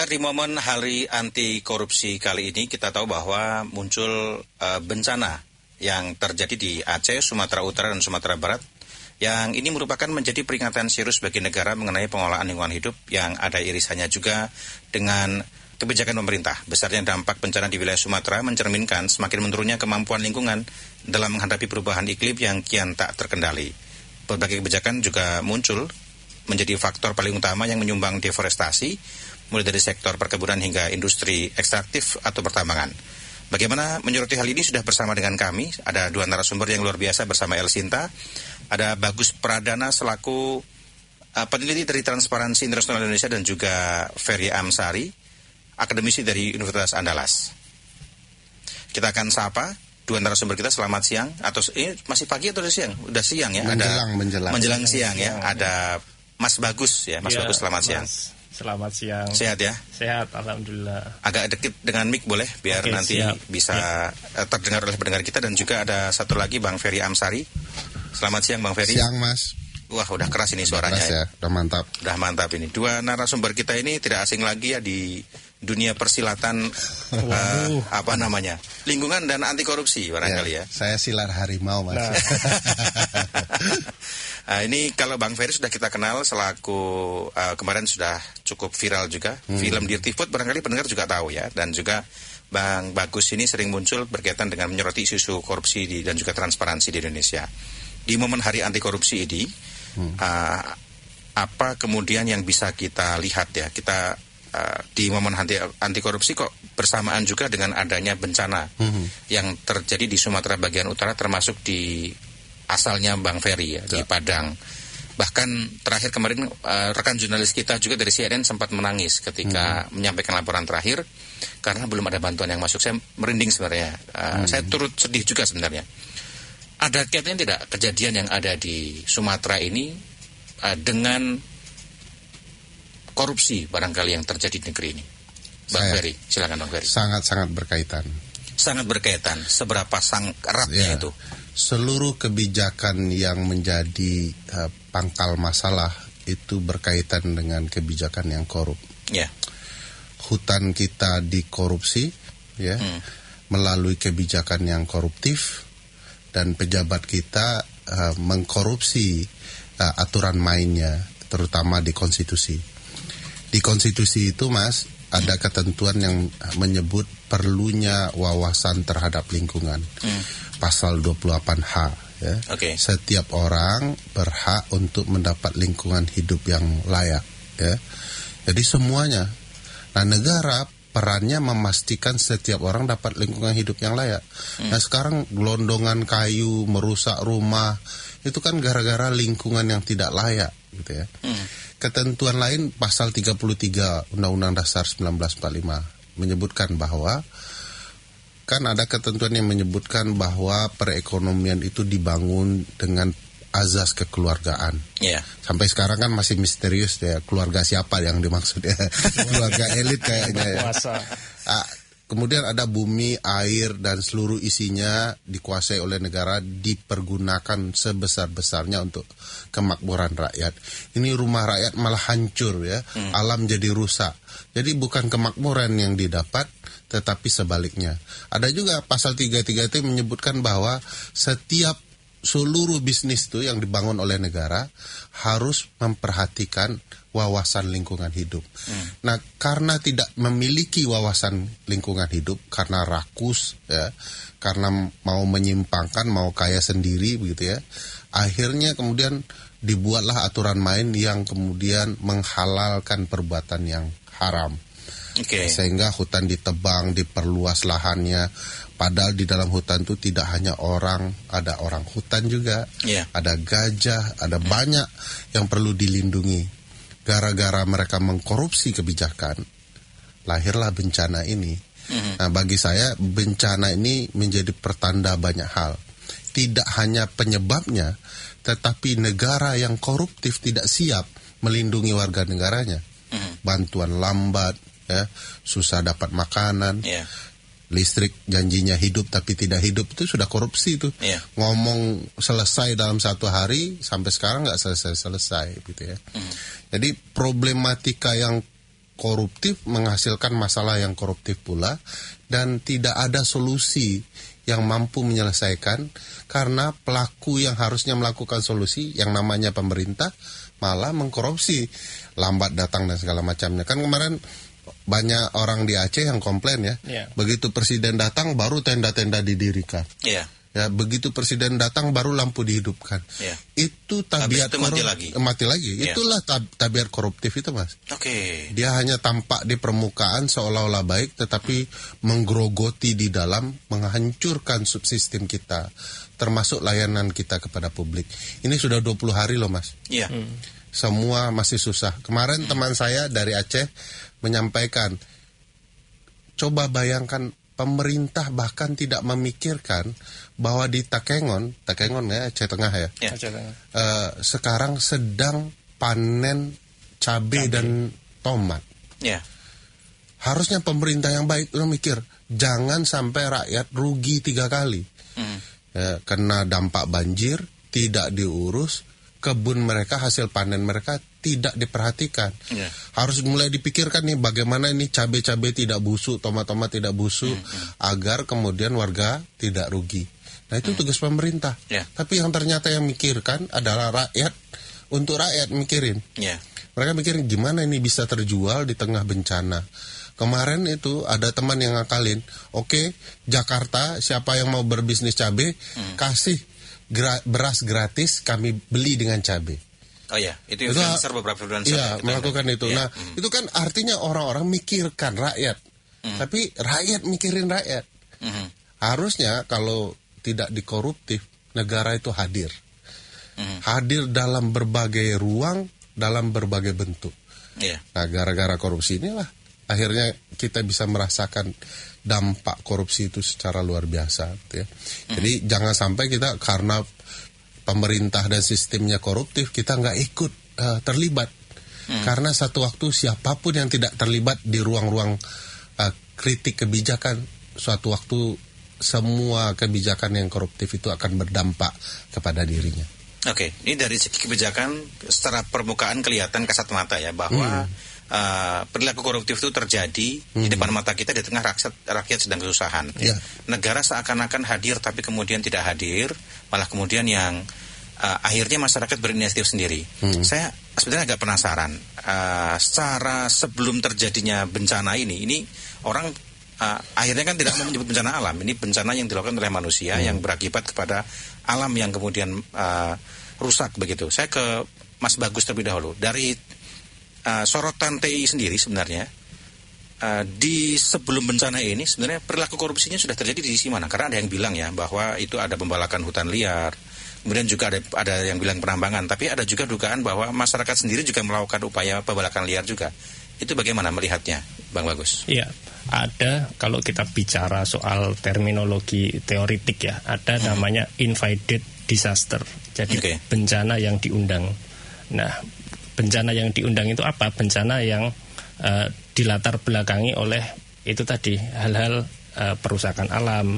Pendengar, di momen Hari Anti Korupsi kali ini kita tahu bahwa muncul bencana yang terjadi di Aceh, Sumatera Utara, dan Sumatera Barat. Yang ini merupakan menjadi peringatan serius bagi negara mengenai pengelolaan lingkungan hidup yang ada irisannya juga dengan kebijakan pemerintah. Besarnya dampak bencana di wilayah Sumatera mencerminkan semakin menurunnya kemampuan lingkungan dalam menghadapi perubahan iklim yang kian tak terkendali. Berbagai kebijakan juga muncul menjadi faktor paling utama yang menyumbang deforestasi, mulai dari sektor perkebunan hingga industri ekstraktif atau pertambangan. Bagaimana menyoroti hal ini sudah bersama dengan kami, ada dua narasumber yang luar biasa bersama El Sinta. Ada Bagus Pradana selaku peneliti dari Transparansi Internasional Indonesia dan juga Ferry Amsari, akademisi dari Universitas Andalas. Kita akan sapa dua narasumber kita. Selamat siang, atau masih pagi atau udah siang? Udah siang ya? Menjelang siang ya. Ada Mas Bagus ya, Mas Bagus, selamat siang. Selamat siang. Sehat ya? Sehat, alhamdulillah. Agak dekat dengan mic boleh, biar nanti siap. Bisa terdengar oleh pendengar kita. Dan juga ada satu lagi, Bang Ferry Amsari. Selamat siang, Bang Ferry. Siang, Mas. Wah, udah keras ini suaranya. Keras ya, udah mantap. Udah mantap ini. Dua narasumber kita ini tidak asing lagi ya di dunia persilatan, lingkungan dan anti korupsi barangkali ya. Saya silar harimau, Mas. Nah, ini kalau Bang Ferry sudah kita kenal selaku kemarin sudah cukup viral juga film Dirty Food, barangkali pendengar juga tahu ya. Dan juga Bang Bagus ini sering muncul berkaitan dengan menyoroti isu korupsi dan juga transparansi di Indonesia. Di momen Hari Anti Korupsi ini, apa kemudian yang bisa kita lihat ya? Kita di momen anti korupsi kok bersamaan juga dengan adanya bencana yang terjadi di Sumatera bagian utara, termasuk di asalnya Bang Ferry ya, di Padang. Bahkan terakhir kemarin rekan jurnalis kita juga dari CNN sempat menangis ketika menyampaikan laporan terakhir karena belum ada bantuan yang masuk. Saya merinding sebenarnya. Saya turut sedih juga sebenarnya. Ada kaitannya tidak kejadian yang ada di Sumatera ini dengan korupsi barangkali yang terjadi di negeri ini? Bang Ferry, silakan Bang Ferry. Sangat-sangat berkaitan. Sangat berkaitan. Seberapa eratnya itu? Seluruh kebijakan yang menjadi pangkal masalah itu berkaitan dengan kebijakan yang korup. Ya. Hutan kita dikorupsi, ya, melalui kebijakan yang koruptif, dan pejabat kita mengkorupsi aturan mainnya, terutama di konstitusi. Di konstitusi itu, Mas, ada ketentuan yang menyebut perlunya wawasan terhadap lingkungan. Pasal 28H ya. Okay. Setiap orang berhak untuk mendapat lingkungan hidup yang layak ya. Jadi semuanya. Nah, negara perannya memastikan setiap orang dapat lingkungan hidup yang layak. Nah, sekarang gelondongan kayu merusak rumah itu kan gara-gara lingkungan yang tidak layak gitu ya. Ketentuan lain pasal 33 Undang-Undang Dasar 1945 menyebutkan bahwa kan ada ketentuan yang menyebutkan bahwa perekonomian itu dibangun dengan azas kekeluargaan. Yeah. Sampai sekarang kan masih misterius ya, keluarga siapa yang dimaksud ya. Keluarga elit kayaknya ya. Kemudian ada bumi, air, dan seluruh isinya dikuasai oleh negara, dipergunakan sebesar-besarnya untuk kemakmuran rakyat. Ini rumah rakyat malah hancur ya, alam jadi rusak. Jadi bukan kemakmuran yang didapat, tetapi sebaliknya. Ada juga pasal 33 itu menyebutkan bahwa seluruh bisnis itu yang dibangun oleh negara harus memperhatikan wawasan lingkungan hidup. Nah, karena tidak memiliki wawasan lingkungan hidup, karena rakus ya, karena mau menyimpangkan, mau kaya sendiri begitu ya, akhirnya kemudian dibuatlah aturan main yang kemudian menghalalkan perbuatan yang haram. Okay. Sehingga hutan ditebang, diperluas lahannya. Padahal di dalam hutan itu tidak hanya orang, ada orang hutan juga, ada gajah, ada banyak yang perlu dilindungi. Gara-gara mereka mengkorupsi kebijakan, lahirlah bencana ini. Nah, bagi saya bencana ini menjadi pertanda banyak hal. Tidak hanya penyebabnya, tetapi negara yang koruptif tidak siap melindungi warga negaranya. Bantuan lambat, ya, susah dapat makanan. Listrik janjinya hidup tapi tidak hidup, itu sudah korupsi itu. Ngomong selesai dalam 1 hari, sampai sekarang nggak selesai gitu ya. Jadi problematika yang koruptif menghasilkan masalah yang koruptif pula, dan tidak ada solusi yang mampu menyelesaikan karena pelaku yang harusnya melakukan solusi yang namanya pemerintah malah mengkorupsi, lambat datang dan segala macamnya. Kan kemarin banyak orang di Aceh yang komplain ya. Begitu presiden datang baru tenda-tenda didirikan. Ya, begitu presiden datang baru lampu dihidupkan. Itu tabiat mati lagi. Itulah tabiat koruptif itu, Mas. Dia hanya tampak di permukaan seolah-olah baik, tetapi menggerogoti di dalam, menghancurkan subsistem kita, termasuk layanan kita kepada publik. Ini sudah 20 hari loh, Mas. Semua masih susah. Kemarin teman saya dari Aceh menyampaikan, coba bayangkan pemerintah bahkan tidak memikirkan bahwa di Takengon ya, Aceh Tengah ya, sekarang sedang panen cabai dan tomat. Harusnya pemerintah yang baik udah mikir, jangan sampai rakyat rugi 3 kali. Kena dampak banjir, tidak diurus, kebun mereka, hasil panen mereka tidak diperhatikan. Harus mulai dipikirkan nih bagaimana ini cabai-cabai tidak busuk, tomat-tomat tidak busuk, agar kemudian warga tidak rugi. Nah itu tugas pemerintah. Tapi yang ternyata yang mikirkan adalah rakyat, untuk rakyat mikirin. Mereka mikirin gimana ini bisa terjual di tengah bencana. Kemarin itu ada teman yang ngakalin, oke, Jakarta siapa yang mau berbisnis cabai, kasih beras gratis, kami beli dengan cabai. Itu influencer beberapa influencer. Melakukan itu. Nah, itu kan artinya orang-orang mikirkan rakyat. Tapi rakyat mikirin rakyat. Harusnya kalau tidak dikoruptif, negara itu hadir. Hadir dalam berbagai ruang, dalam berbagai bentuk. Nah, gara-gara korupsi inilah akhirnya kita bisa merasakan dampak korupsi itu secara luar biasa. Ya. Jadi jangan sampai kita karena pemerintah dan sistemnya koruptif, kita nggak ikut terlibat. Karena satu waktu siapapun yang tidak terlibat di ruang-ruang kritik kebijakan, suatu waktu semua kebijakan yang koruptif itu akan berdampak kepada dirinya. Ini dari segi kebijakan secara permukaan kelihatan kasat mata ya, bahwa perilaku koruptif itu terjadi di depan mata kita di tengah rakyat sedang kesusahan. Negara seakan-akan hadir tapi kemudian tidak hadir, malah kemudian yang akhirnya masyarakat berinisiatif sendiri. Saya sebenarnya agak penasaran, secara sebelum terjadinya bencana ini orang akhirnya kan tidak mau menyebut bencana alam. Ini bencana yang dilakukan oleh manusia yang berakibat kepada alam yang kemudian rusak begitu. Saya ke Mas Bagus terlebih dahulu. Dari sorotan TI sendiri sebenarnya, di sebelum bencana ini sebenarnya perilaku korupsinya sudah terjadi di sisi mana? Karena ada yang bilang ya bahwa itu ada pembalakan hutan liar, kemudian juga ada yang bilang penambangan, tapi ada juga dugaan bahwa masyarakat sendiri juga melakukan upaya pembalakan liar juga. Itu bagaimana melihatnya, Bang Bagus? Iya, ada, kalau kita bicara soal terminologi teoritik ya, ada namanya invited disaster. Jadi bencana yang diundang. Nah, bencana yang diundang itu apa? Bencana yang dilatar belakangi oleh itu tadi, hal-hal perusakan alam,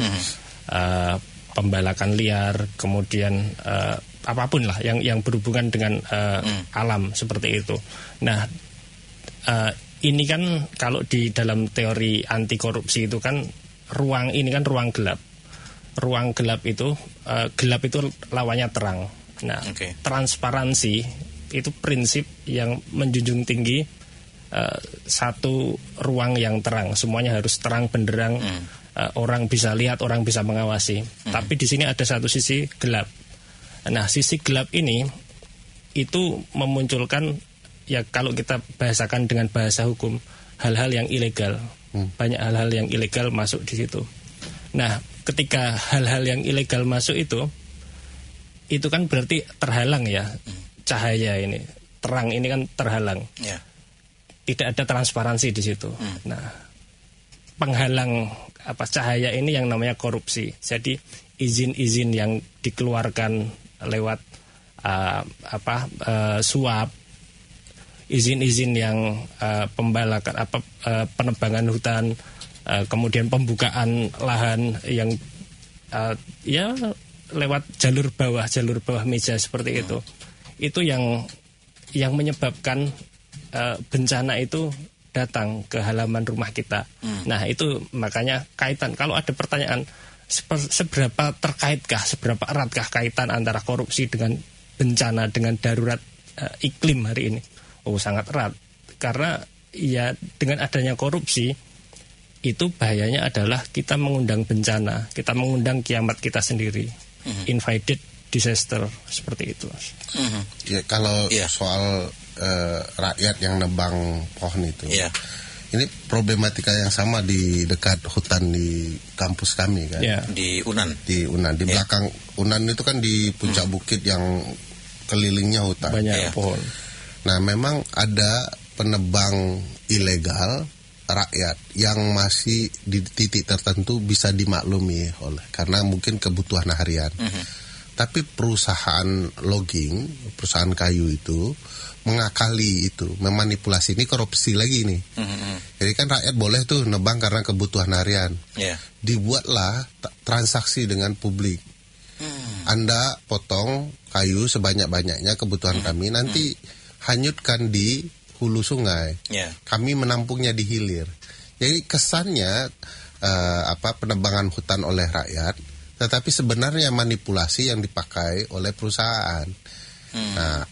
pembalakan liar, kemudian apapun lah yang berhubungan dengan alam seperti itu. Nah, ini kan kalau di dalam teori anti korupsi itu kan ruang ini kan ruang gelap. Ruang gelap itu lawannya terang. Nah, transparansi itu prinsip yang menjunjung tinggi satu ruang yang terang. Semuanya harus terang benderang, orang bisa lihat, orang bisa mengawasi. Tapi di sini ada satu sisi gelap. Nah, sisi gelap ini itu memunculkan, ya kalau kita bahasakan dengan bahasa hukum, hal-hal yang ilegal. Banyak hal-hal yang ilegal masuk di situ. Nah, ketika hal-hal yang ilegal masuk itu kan berarti terhalang ya. Cahaya ini, terang ini kan terhalang. Tidak ada transparansi di situ. Nah, penghalang cahaya ini yang namanya korupsi. Jadi izin-izin yang dikeluarkan lewat suap, izin-izin yang pembalakan penebangan hutan, kemudian pembukaan lahan yang ya lewat jalur bawah meja seperti itu yang menyebabkan bencana itu datang ke halaman rumah kita. Nah itu makanya kaitan, kalau ada pertanyaan seberapa terkaitkah, seberapa eratkah kaitan antara korupsi dengan bencana, dengan darurat iklim hari ini? Oh sangat erat, karena ya dengan adanya korupsi itu bahayanya adalah kita mengundang bencana, kita mengundang kiamat kita sendiri, invited disaster seperti itu. Ya, kalau soal rakyat yang nebang pohon itu, ini problematika yang sama di dekat hutan di kampus kami kan, di Unan. Di Unan, di belakang Unan itu kan di puncak bukit yang kelilingnya hutan, banyak pohon. Nah memang ada penebang ilegal rakyat yang masih di titik tertentu bisa dimaklumi oleh, karena mungkin kebutuhan harian. Tapi perusahaan logging, perusahaan kayu itu mengakali itu, memanipulasi. Ini korupsi lagi nih. Jadi kan rakyat boleh tuh nebang karena kebutuhan harian. Dibuatlah transaksi dengan publik. Anda potong kayu sebanyak-banyaknya kebutuhan kami, nanti hanyutkan di hulu sungai, kami menampungnya di hilir. Jadi kesannya penebangan hutan oleh rakyat, tetapi sebenarnya manipulasi yang dipakai oleh perusahaan. Nah,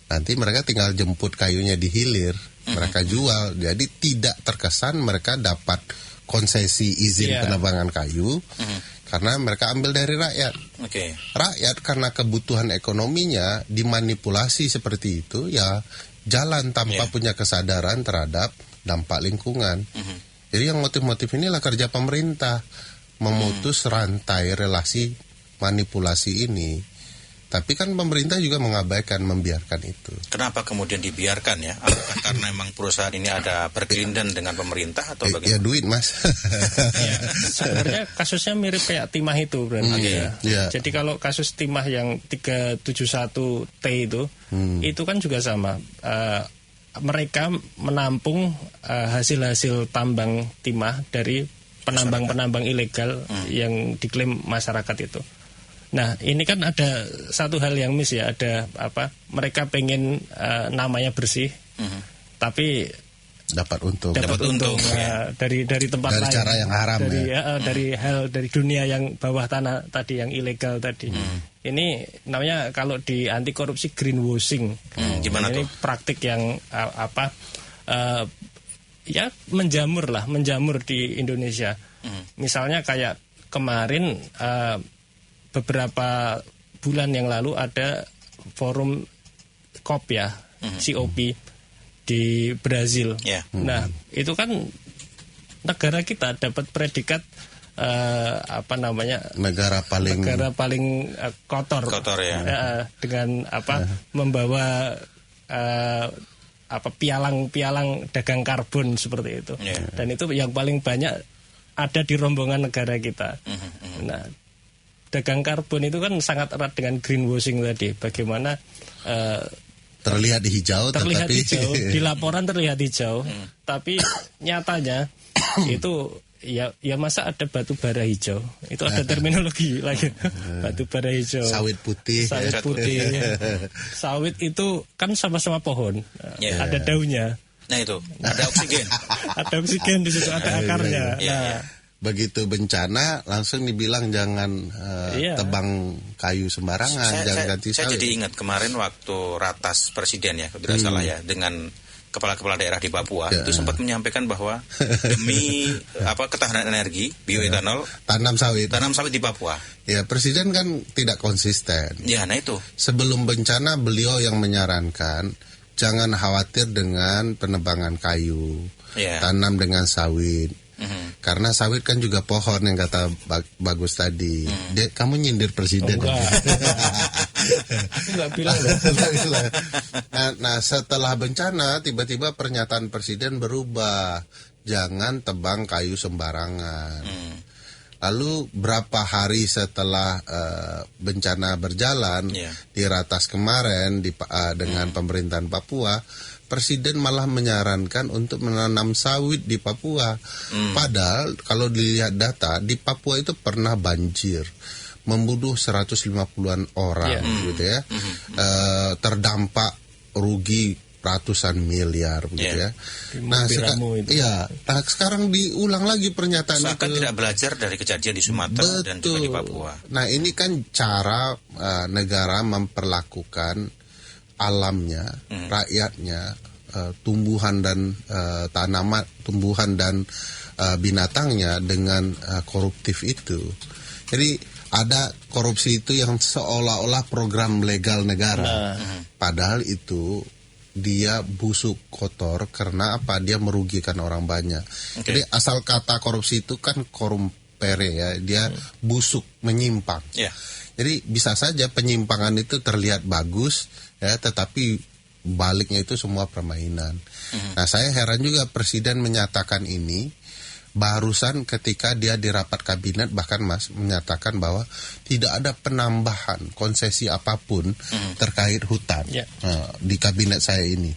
nanti mereka tinggal jemput kayunya di hilir, mereka jual. Jadi tidak terkesan mereka dapat konsesi izin penebangan kayu, karena mereka ambil dari rakyat. Rakyat karena kebutuhan ekonominya dimanipulasi seperti itu, ya jalan tanpa punya kesadaran terhadap dampak lingkungan. Jadi yang motif-motif inilah kerja pemerintah, memutus rantai relasi manipulasi ini. Tapi kan pemerintah juga mengabaikan, membiarkan itu. Kenapa kemudian dibiarkan ya? Apakah karena memang perusahaan ini ada berkelindan dengan pemerintah atau bagaimana? Ya duit mas. Sebenarnya kasusnya mirip kayak timah itu berarti Jadi kalau kasus timah yang 371T itu kan juga sama. Mereka menampung hasil-hasil tambang timah dari penambang-penambang ilegal yang diklaim masyarakat itu. Nah, ini kan ada satu hal yang miss ya, ada mereka pengen namanya bersih, tapi dapat untung. Dari tempat dari lain, cara yang haram dari dunia yang bawah tanah tadi, yang ilegal tadi. Ini namanya kalau di anti korupsi greenwashing. Gimana ini tuh? Praktik yang menjamur di Indonesia. Misalnya kayak kemarin beberapa bulan yang lalu ada forum COP COP di Brazil. Nah, itu kan negara kita dapat predikat negara paling kotor dengan membawa pialang dagang karbon seperti itu. Dan itu yang paling banyak ada di rombongan negara kita. Nah, dagang karbon itu kan sangat erat dengan greenwashing tadi. Bagaimana terlihat hijau, di laporan terlihat hijau, tapi nyatanya itu ya masa ada batu bara hijau. Itu ada terminologi lagi. Batu bara hijau, sawit putih. Sawit itu kan sama-sama pohon, ada daunnya. Nah itu ada oksigen. Ada oksigen di situ, ada akarnya. Begitu bencana langsung dibilang jangan tebang kayu sembarangan, jangan ganti sawit. Saya jadi ingat kemarin waktu ratas presiden kalau tidak salah dengan kepala-kepala daerah di Papua itu sempat menyampaikan bahwa demi ketahanan energi bioetanol tanam sawit di Papua. Ya, presiden kan tidak konsisten. Ya, nah itu. Sebelum bencana beliau yang menyarankan jangan khawatir dengan penebangan kayu, tanam dengan sawit. Karena sawit kan juga pohon yang kata Bagus tadi. Kamu nyindir presiden. Enggak bilang loh. Nah, setelah bencana tiba-tiba pernyataan presiden berubah. Jangan tebang kayu sembarangan. Lalu berapa hari setelah bencana berjalan di ratas kemarin dengan pemerintahan Papua, presiden malah menyarankan untuk menanam sawit di Papua. Padahal kalau dilihat data di Papua itu pernah banjir, membunuh 150-an orang gitu ya. Terdampak rugi ratusan miliar begitu ya. Nah, sekarang diulang lagi pernyataan itu. Seakan tidak belajar dari kejadian di Sumatera dan juga di Papua. Nah, ini kan cara negara memperlakukan alamnya, rakyatnya, tumbuhan dan tanaman, tumbuhan dan binatangnya dengan koruptif itu. Jadi ada korupsi itu yang seolah-olah program legal negara. Padahal itu dia busuk, kotor, karena apa? Dia merugikan orang banyak. Jadi asal kata korupsi itu kan corrumpere ya, dia busuk, menyimpang. Jadi bisa saja penyimpangan itu terlihat bagus ya, tetapi baliknya itu semua permainan. Nah, saya heran juga Presiden menyatakan ini barusan ketika dia di rapat kabinet, bahkan menyatakan bahwa tidak ada penambahan konsesi apapun terkait hutan di kabinet saya ini.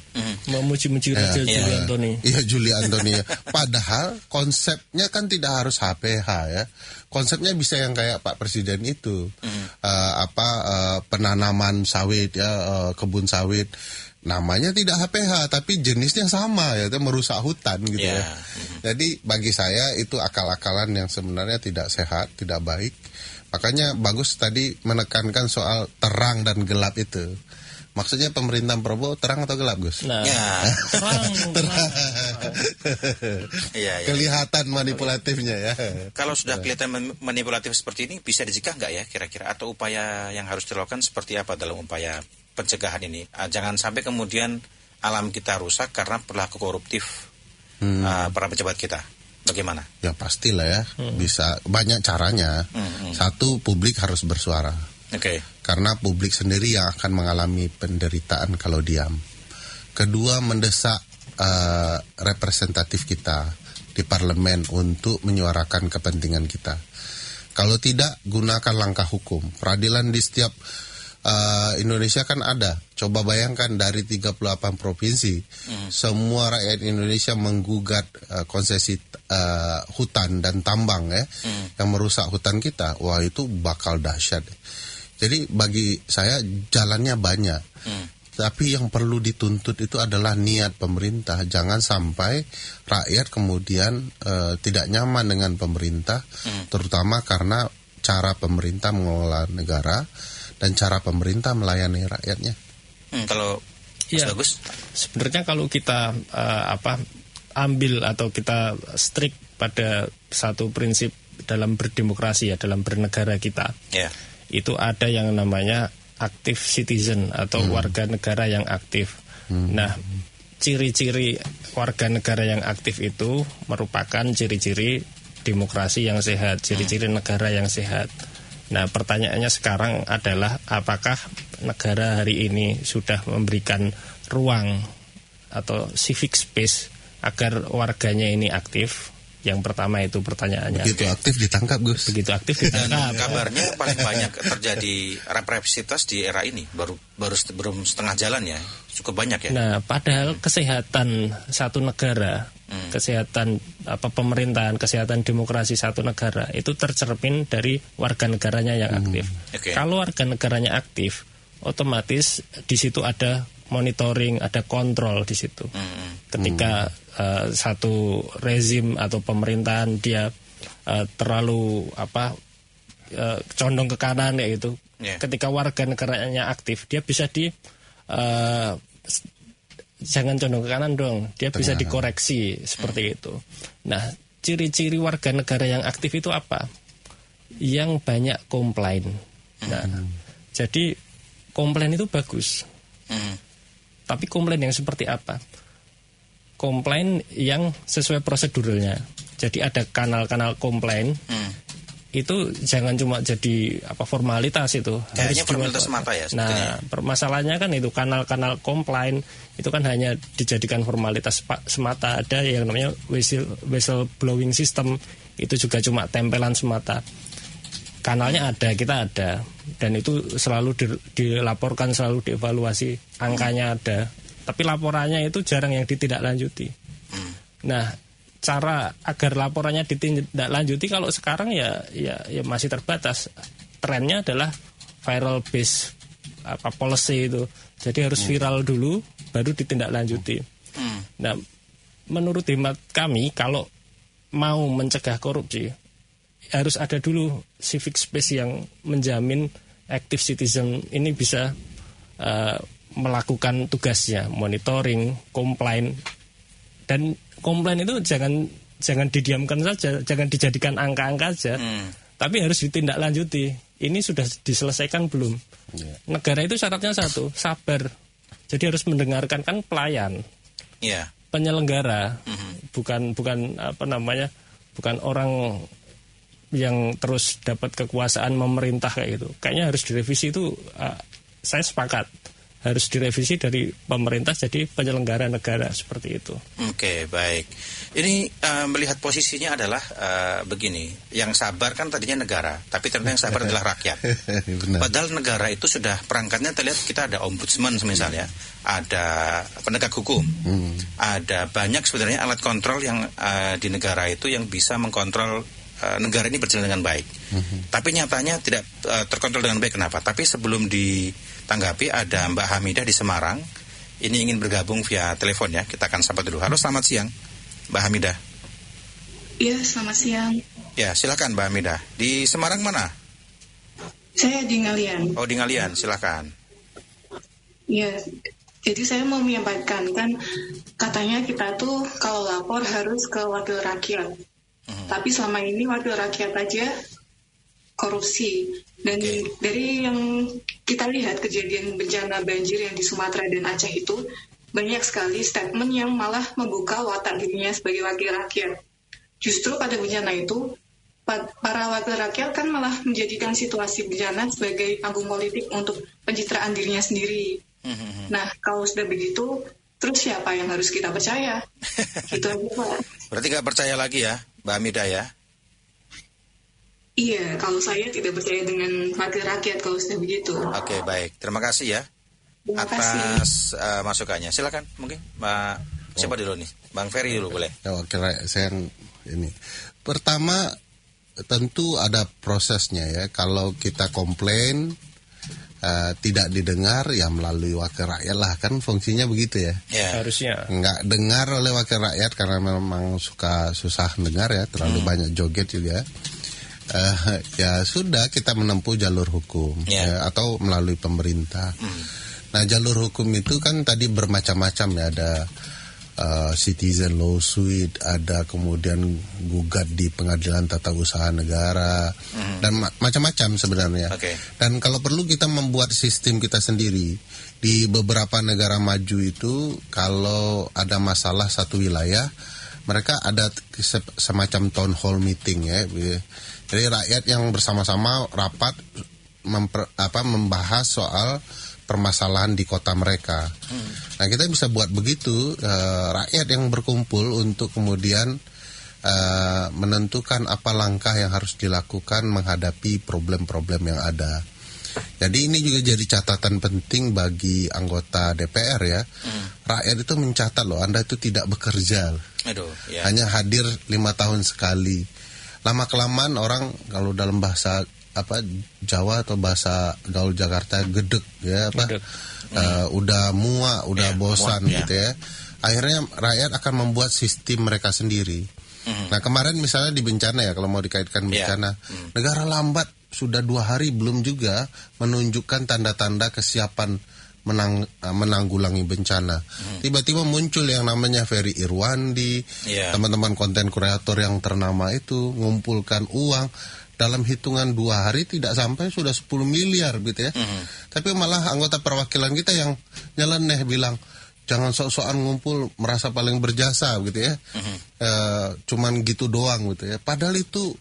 Memuji-muji Raja Juli Antoni. Iya, Juli Antoni. Padahal konsepnya kan tidak harus HPH ya. Konsepnya bisa yang kayak Pak Presiden itu, penanaman sawit ya, kebun sawit. Namanya tidak HPH tapi jenisnya sama ya, itu merusak hutan gitu ya. Jadi bagi saya itu akal-akalan yang sebenarnya tidak sehat, tidak baik. Makanya bagus tadi menekankan soal terang dan gelap itu. Maksudnya pemerintahan Prabowo terang atau gelap, Gus? Nah, terang. Kelihatan manipulatifnya ya. Kalau sudah kelihatan manipulatif seperti ini, bisa dicegah nggak ya kira-kira? Atau upaya yang harus dilakukan seperti apa dalam upaya pencegahan ini? Jangan sampai kemudian alam kita rusak karena perilaku koruptif para pejabat kita. Bagaimana? Ya pastilah ya, bisa banyak caranya. Satu, publik harus bersuara. Karena publik sendiri yang akan mengalami penderitaan kalau diam. Kedua, mendesak representatif kita di parlemen untuk menyuarakan kepentingan kita. Kalau tidak, gunakan langkah hukum. Peradilan di setiap Indonesia kan ada. Coba bayangkan dari 38 provinsi, semua rakyat Indonesia menggugat konsesi hutan dan tambang ya, yang merusak hutan kita. Wah, itu bakal dahsyat. Jadi bagi saya jalannya banyak. Tapi yang perlu dituntut itu adalah niat pemerintah. Jangan sampai rakyat kemudian tidak nyaman dengan pemerintah, terutama karena cara pemerintah mengelola negara dan cara pemerintah melayani rakyatnya. Kalau bagus, sebenarnya kalau kita ambil atau kita strict pada satu prinsip dalam berdemokrasi ya, dalam bernegara kita, itu ada yang namanya active citizen atau warga negara yang aktif. Nah, ciri-ciri warga negara yang aktif itu merupakan ciri-ciri demokrasi yang sehat, ciri-ciri negara yang sehat. Nah, pertanyaannya sekarang adalah apakah negara hari ini sudah memberikan ruang atau civic space agar warganya ini aktif? Yang pertama itu pertanyaannya. Begitu aktif ditangkap, Gus. Begitu aktif ditangkap. Dan kabarnya paling banyak terjadi represivitas di era ini, belum setengah jalan ya, cukup banyak ya. Nah, padahal kesehatan satu negara, kesehatan pemerintahan, kesehatan demokrasi satu negara itu tercermin dari warga negaranya yang aktif. Kalau warga negaranya aktif, otomatis di situ ada monitoring, ada kontrol di situ. Ketika satu rezim atau pemerintahan dia terlalu condong ke kanan ya itu. Ketika warga negaranya aktif, dia bisa jangan condong ke kanan dong, dia bisa dikoreksi seperti itu. Nah, ciri-ciri warga negara yang aktif itu apa? Yang banyak komplain. Nah, jadi komplain itu bagus. Tapi komplain yang seperti apa? Komplain yang sesuai prosedurnya. Jadi ada kanal-kanal komplain. Itu jangan cuma jadi formalitas itu. Kayaknya formalitas semata ya sebetulnya. Nah, permasalahannya kan itu kanal-kanal komplain itu kan hanya dijadikan formalitas semata. Ada yang namanya whistle blowing system, itu juga cuma tempelan semata. Kanalnya ada, kita ada, dan itu selalu dilaporkan, selalu dievaluasi, angkanya ada. Tapi laporannya itu jarang yang ditindaklanjuti. Nah, cara agar laporannya ditindaklanjuti kalau sekarang ya masih terbatas. Trennya adalah viral based policy itu. Jadi harus viral dulu baru ditindaklanjuti. Nah, menurut hemat kami kalau mau mencegah korupsi harus ada dulu civic space yang menjamin active citizen ini bisa melakukan tugasnya, monitoring, komplain. Dan komplain itu jangan didiamkan saja, jangan dijadikan angka-angka saja, tapi harus ditindaklanjuti. Ini sudah diselesaikan belum? Negara itu syaratnya satu, sabar. Jadi harus mendengarkan, kan pelayan, penyelenggara, bukan bukan orang yang terus dapat kekuasaan memerintah kayak gitu. Kayaknya harus direvisi itu. Saya sepakat. Harus direvisi dari pemerintah jadi penyelenggara negara seperti itu. Oke, baik. Ini melihat posisinya adalah begini. Yang sabar kan tadinya negara, tapi ternyata yang sabar adalah rakyat. Padahal negara itu sudah perangkatnya terlihat kita ada ombudsman misalnya, ada penegak hukum, ada banyak sebenarnya alat kontrol yang di negara itu yang bisa mengkontrol negara ini berjalan dengan baik. Tapi nyatanya tidak terkontrol dengan baik. Kenapa? Tapi sebelum ditanggapi ada Mbak Hamidah di Semarang. Ini ingin bergabung via telepon ya. Kita akan sapa dulu. Halo, selamat siang Mbak Hamidah. Iya, selamat siang. Ya, silakan Mbak Hamidah. Di Semarang mana? Saya di Ngalian. Oh, di Ngalian, silakan. Iya, jadi saya mau menyampaikan, kan katanya kita tuh kalau lapor harus ke wakil rakyat. Tapi selama ini wakil rakyat aja korupsi. Dan dari yang kita lihat kejadian bencana banjir yang di Sumatera dan Aceh itu, banyak sekali statement yang malah membuka watak dirinya sebagai wakil rakyat. Justru pada bencana itu, para wakil rakyat kan malah menjadikan situasi bencana sebagai panggung politik untuk pencitraan dirinya sendiri. Nah, kalau sudah begitu, terus siapa yang harus kita percaya? Gitu aja, Pak. Berarti nggak percaya lagi ya, Mbak Hamidah ya? Iya, kalau saya tidak percaya dengan wakil rakyat kalau sudah begitu. Oke, baik. Terima kasih ya atas masukannya. Silakan, mungkin Mbak siapa dulu nih? Bang Ferry dulu boleh. Ya, wakil rakyat saya ini. Pertama, tentu ada prosesnya ya. Kalau kita komplain tidak didengar ya melalui wakil rakyat lah, kan fungsinya begitu ya. Harusnya nggak dengar oleh wakil rakyat karena memang susah dengar ya, terlalu banyak joget juga. Ya sudah, kita menempuh jalur hukum ya, atau melalui pemerintah. Nah, jalur hukum itu kan tadi bermacam-macam ya, ada citizen lawsuit, ada kemudian gugat di pengadilan tata usaha negara, dan macam-macam sebenarnya. Dan kalau perlu kita membuat sistem kita sendiri. Di beberapa negara maju itu kalau ada masalah satu wilayah, mereka ada semacam town hall meeting ya. Jadi rakyat yang bersama-sama rapat membahas soal permasalahan di kota mereka. Nah, kita bisa buat begitu, rakyat yang berkumpul untuk kemudian menentukan apa langkah yang harus dilakukan menghadapi problem-problem yang ada. Jadi ini juga jadi catatan penting bagi anggota DPR ya. Rakyat itu mencatat loh, Anda itu tidak bekerja. Hanya hadir 5 tahun sekali. Lama-kelamaan orang kalau dalam bahasa Jawa atau bahasa gaul Jakarta gedek ya udah muak, udah bosan gitu ya. Akhirnya rakyat akan membuat sistem mereka sendiri. Nah, kemarin misalnya di bencana ya, kalau mau dikaitkan bencana, negara lambat sudah 2 hari belum juga menunjukkan tanda-tanda kesiapan menanggulangi bencana. Tiba-tiba muncul yang namanya Ferry Irwandi, teman-teman konten kreator yang ternama itu ngumpulkan uang dalam hitungan 2 hari tidak sampai sudah 10 miliar gitu ya. Tapi malah anggota perwakilan kita yang nyeleneh bilang jangan sok-sokan ngumpul merasa paling berjasa gitu ya. Cuman gitu doang gitu ya. Padahal itu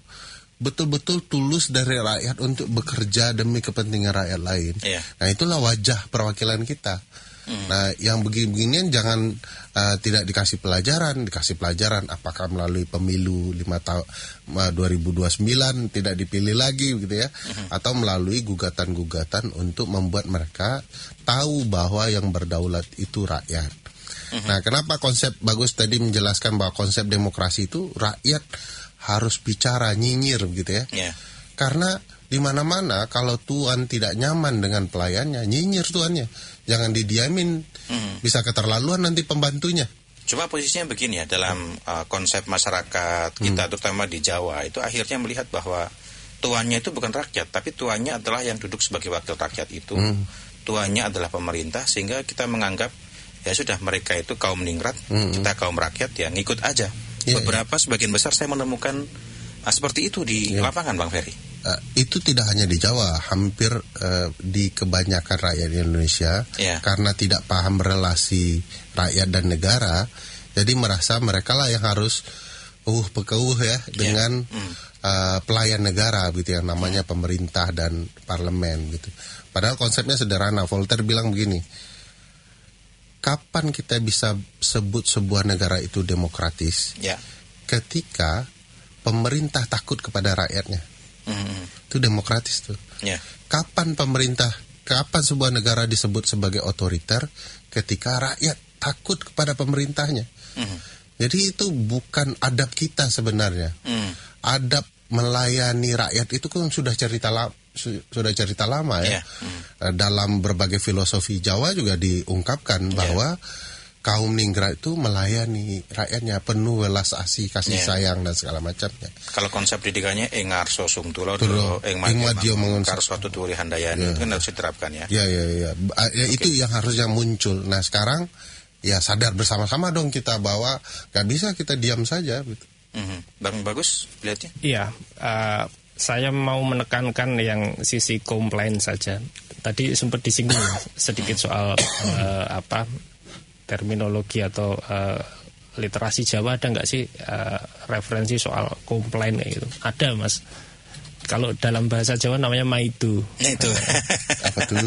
betul-betul tulus dari rakyat untuk bekerja demi kepentingan rakyat lain. Nah, itulah wajah perwakilan kita. Nah, yang begini-beginian jangan tidak dikasih pelajaran apakah melalui pemilu 5 tahun 2029 tidak dipilih lagi gitu ya, atau melalui gugatan-gugatan untuk membuat mereka tahu bahwa yang berdaulat itu rakyat. Nah, kenapa konsep bagus tadi menjelaskan bahwa konsep demokrasi itu rakyat harus bicara, nyinyir gitu ya. Karena Di mana-mana kalau tuan tidak nyaman dengan pelayannya, nyinyir tuannya. Jangan didiamin, bisa keterlaluan nanti pembantunya. Cuma posisinya begini ya, dalam konsep masyarakat kita terutama di Jawa itu akhirnya melihat bahwa tuannya itu bukan rakyat, tapi tuannya adalah yang duduk sebagai wakil rakyat itu. Tuannya adalah pemerintah, sehingga kita menganggap ya sudah, mereka itu kaum ningrat, kita kaum rakyat ya ngikut aja. Beberapa sebagian besar saya menemukan seperti itu di lapangan, Bang Ferry. Itu tidak hanya di Jawa, hampir di kebanyakan rakyat Indonesia karena tidak paham relasi rakyat dan negara, jadi merasa mereka lah yang harus pekeuh ya dengan pelayan negara gitu, yang namanya pemerintah dan parlemen gitu. Padahal konsepnya sederhana. Voltaire bilang begini, kapan kita bisa sebut sebuah negara itu demokratis? Ketika pemerintah takut kepada rakyatnya. Itu demokratis tuh. Kapan sebuah negara disebut sebagai otoriter? Ketika rakyat takut kepada pemerintahnya. Jadi itu bukan adab kita sebenarnya. Adab melayani rakyat itu kan sudah cerita lama ya. Dalam berbagai filosofi Jawa juga diungkapkan bahwa kaum ningrat itu melayani rakyatnya penuh welas asih, kasih sayang dan segala macamnya. Kalau konsep didikannya engarso sungtulo ing madya karso tuturi handayani itu kan harus diterapkan ya. Itu yang harusnya muncul. Nah sekarang ya sadar bersama-sama dong kita bahwa gak bisa kita diam saja gitu. Bang Bagus lihatnya? Iya, saya mau menekankan yang sisi komplain saja. Tadi sempat disinggung sedikit soal terminologi atau literasi Jawa, ada nggak sih referensi soal komplain gitu? Ada, Mas. Kalau dalam bahasa Jawa namanya maidu. Itu. Apa tuh?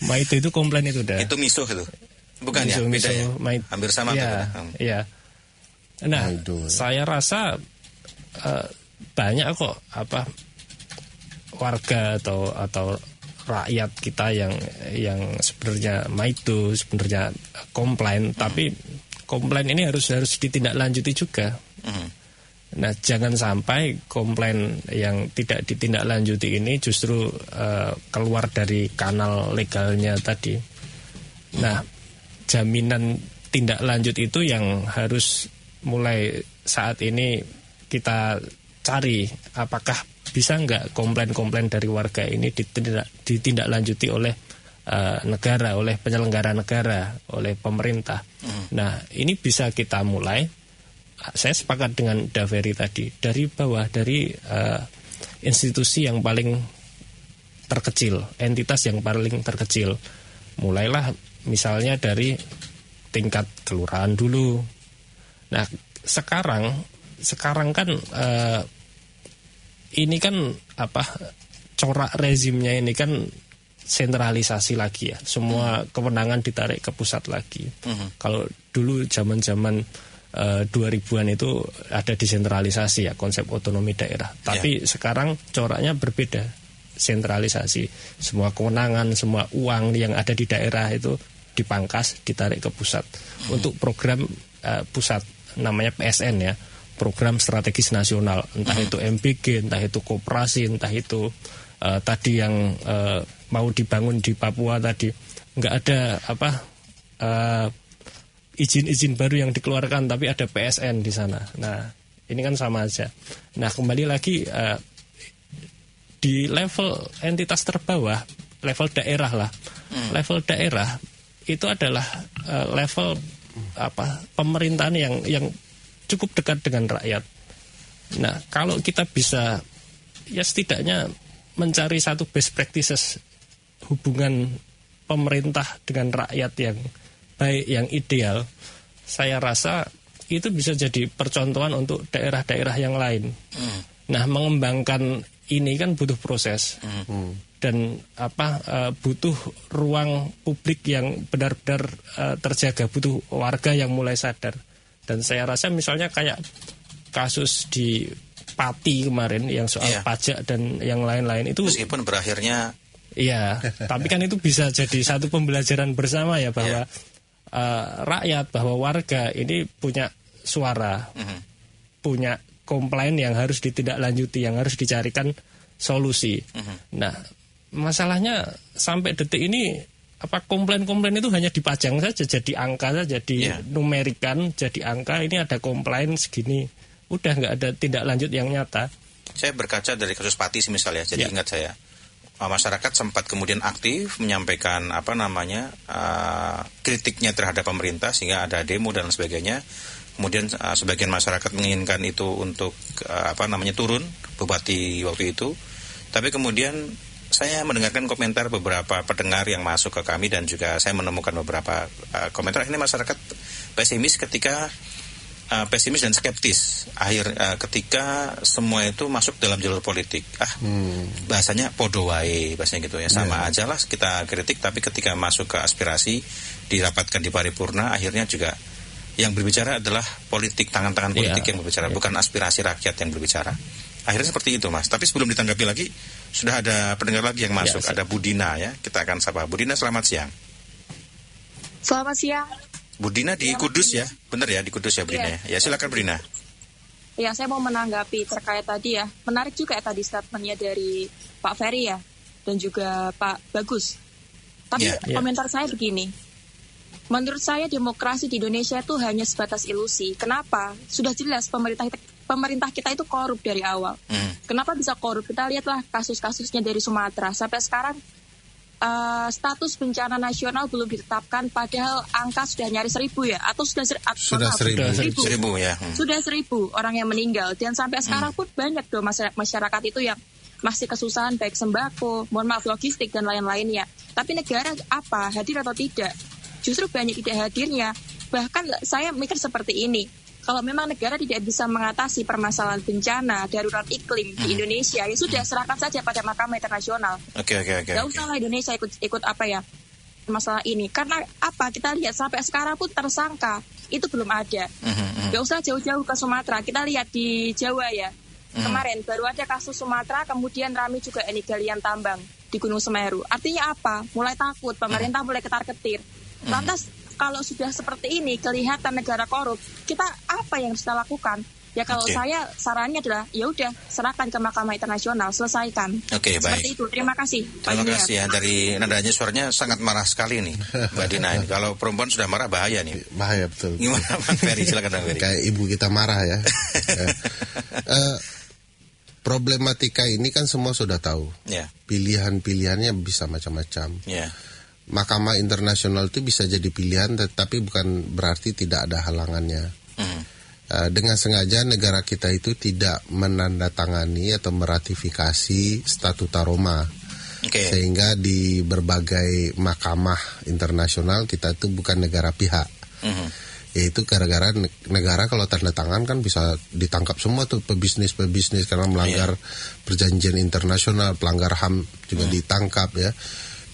Maidu itu komplain itu dah. Itu misuh itu. Bukan misuh, ya? Beda ya? Hampir sama ya, tuh. Iya. Nah, saya rasa banyak kok warga atau rakyat kita yang sebenarnya maido, sebenarnya komplain, tapi komplain ini harus ditindaklanjuti juga. Nah, jangan sampai komplain yang tidak ditindaklanjuti ini justru keluar dari kanal legalnya tadi. Nah, jaminan tindak lanjut itu yang harus mulai saat ini kita cari, apakah bisa nggak komplain-komplain dari warga ini ditindaklanjuti oleh negara, oleh penyelenggara negara, oleh pemerintah. Nah, ini bisa kita mulai. Saya sepakat dengan Daveri tadi, dari bawah, dari institusi yang paling terkecil, entitas yang paling terkecil. Mulailah misalnya dari tingkat kelurahan dulu. Nah, sekarang kan ini kan corak rezimnya ini kan sentralisasi lagi ya. Semua kewenangan ditarik ke pusat lagi. Kalau dulu zaman-zaman 2000-an itu ada desentralisasi ya, konsep otonomi daerah. Tapi sekarang coraknya berbeda, sentralisasi. Semua kewenangan, semua uang yang ada di daerah itu dipangkas, ditarik ke pusat. Untuk program pusat namanya PSN ya, program strategis nasional, entah itu MBG, entah itu koperasi, entah itu tadi yang mau dibangun di Papua tadi, nggak ada izin-izin baru yang dikeluarkan, tapi ada PSN di sana. Nah, ini kan sama aja. Nah, kembali lagi di level entitas terbawah, level daerah lah. Level daerah itu adalah level pemerintahan yang cukup dekat dengan rakyat. Nah, kalau kita bisa ya setidaknya mencari satu best practices hubungan pemerintah dengan rakyat yang baik, yang ideal, saya rasa itu bisa jadi percontohan untuk daerah-daerah yang lain. Nah, mengembangkan ini kan butuh proses dan butuh ruang publik yang benar-benar terjaga, butuh warga yang mulai sadar. Dan saya rasa misalnya kayak kasus di Pati kemarin yang soal pajak dan yang lain-lain itu, meskipun berakhirnya tapi kan itu bisa jadi satu pembelajaran bersama ya, bahwa rakyat, bahwa warga ini punya suara, punya komplain yang harus ditindaklanjuti, yang harus dicarikan solusi. Nah, masalahnya sampai detik ini komplain-komplain itu hanya dipajang saja, jadi angka saja, dinumerikan jadi angka. Ini ada komplain segini, udah nggak ada tindak lanjut yang nyata. Saya berkaca dari kasus Patis misalnya, jadi ingat saya masyarakat sempat kemudian aktif menyampaikan kritiknya terhadap pemerintah sehingga ada demo dan sebagainya. Kemudian sebagian masyarakat menginginkan itu untuk turun bupati waktu itu. Tapi kemudian saya mendengarkan komentar beberapa pendengar yang masuk ke kami dan juga saya menemukan beberapa komentar. Ini masyarakat pesimis pesimis dan skeptis ketika semua itu masuk dalam jalur politik. Bahasanya podo wae, bahasanya gitu ya. Sama aja lah kita kritik, tapi ketika masuk ke aspirasi dirapatkan di paripurna, akhirnya juga yang berbicara adalah politik, tangan-tangan politik yang berbicara, bukan aspirasi rakyat yang berbicara. Akhirnya seperti itu, Mas. Tapi sebelum ditanggapi lagi, sudah ada pendengar lagi yang masuk. Ada Budina ya. Kita akan sapa. Budina, selamat siang. Selamat siang. Budina di Kudus ya? Benar ya, di Kudus ya Budina ya? Ya, silakan Budina. Ya, saya mau menanggapi terkait tadi ya. Menarik juga tadi statementnya dari Pak Ferry ya. Dan juga Pak Bagus. Tapi komentar saya begini. Menurut saya demokrasi di Indonesia itu hanya sebatas ilusi. Kenapa? Sudah jelas pemerintah kita itu korup dari awal. Kenapa bisa korup? Kita lihatlah kasus-kasusnya dari Sumatera. Sampai sekarang status bencana nasional belum ditetapkan, padahal angka sudah nyaris 1.000 ya, atau sudah 1.000 ya. Sudah 1.000 orang yang meninggal. Dan sampai sekarang pun banyak dong masyarakat itu yang masih kesusahan baik sembako, mohon maaf logistik dan lain-lainnya. Tapi negara hadir atau tidak? Justru banyak tidak hadirnya. Bahkan saya mikir seperti ini. Kalau memang negara tidak bisa mengatasi permasalahan bencana, darurat iklim di Indonesia, ya sudah serahkan saja pada Mahkamah Internasional. Oke. Gak usahlah Indonesia ikut masalah ini. Karena kita lihat sampai sekarang pun tersangka itu belum ada. Gak usah jauh-jauh ke Sumatera. Kita lihat di Jawa ya. Kemarin baru ada kasus Sumatera, kemudian ramai juga ini galian tambang di Gunung Semeru. Artinya apa? Mulai takut, pemerintah mulai ketar-ketir. Lantas kalau sudah seperti ini kelihatan negara korup, kita apa yang harus kita lakukan? Ya kalau saya sarannya adalah ya udah serahkan ke Mahkamah Internasional, selesaikan. Oke, baik. Seperti itu. Terima kasih. Terima kasih ya. Dari nadanya suaranya sangat marah sekali nih, Mbak Dina. Kalau perempuan sudah marah bahaya nih. Bahaya betul. Gimana Bang Ferry? Silakan Bang Ferry. Kayak ibu kita marah ya. Problematika ini kan semua sudah tahu. Pilihan-pilihannya bisa macam-macam. Mahkamah Internasional itu bisa jadi pilihan, tetapi bukan berarti tidak ada halangannya. Dengan sengaja negara kita itu tidak menandatangani atau meratifikasi Statuta Roma. Sehingga di berbagai mahkamah internasional kita itu bukan negara pihak. Yaitu gara-gara negara kalau tanda tangan kan bisa ditangkap semua tuh pebisnis karena melanggar perjanjian internasional, pelanggar HAM juga ditangkap ya.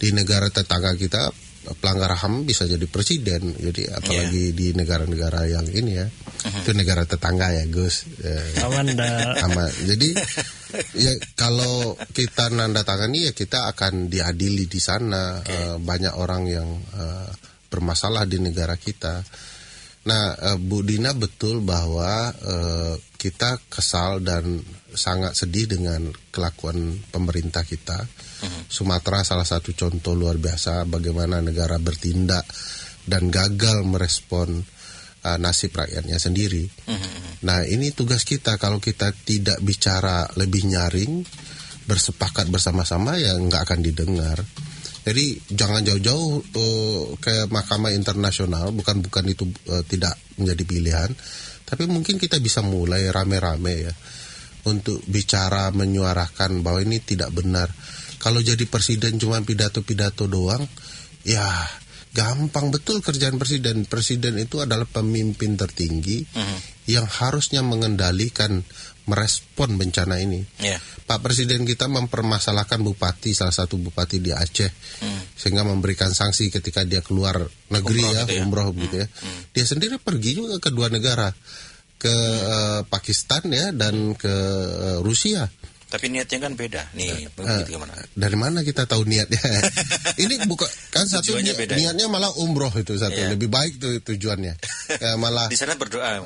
Di negara tetangga kita pelanggar HAM bisa jadi presiden, jadi apalagi di negara-negara yang ini ya, itu negara tetangga ya Gus. Aman. Jadi ya kalau kita nanda tangani ya kita akan diadili di sana. Banyak orang yang bermasalah di negara kita. Nah, Bu Dina betul bahwa kita kesal dan sangat sedih dengan kelakuan pemerintah kita. Sumatera salah satu contoh luar biasa bagaimana negara bertindak dan gagal merespon nasib rakyatnya sendiri. Nah, ini tugas kita. Kalau kita tidak bicara lebih nyaring, bersepakat bersama-sama ya nggak akan didengar. Jadi jangan jauh-jauh ke Mahkamah Internasional, bukan itu tidak menjadi pilihan, tapi mungkin kita bisa mulai rame-rame ya untuk bicara menyuarakan bahwa ini tidak benar. Kalau jadi presiden cuma pidato-pidato doang, ya gampang betul kerjaan presiden. Presiden itu adalah pemimpin tertinggi yang harusnya mengendalikan, merespon bencana ini. Pak Presiden kita mempermasalahkan bupati, salah satu bupati di Aceh, sehingga memberikan sanksi ketika dia keluar negeri umroh gitu ya. Dia sendiri pergi juga ke dua negara, ke Pakistan ya dan ke Rusia. Tapi niatnya kan beda. Nih, gimana? Dari mana kita tahu niatnya? Ini bukan kan satu niatnya malah umroh itu satu. Lebih baik tuh tujuannya. Malah di sana berdoa.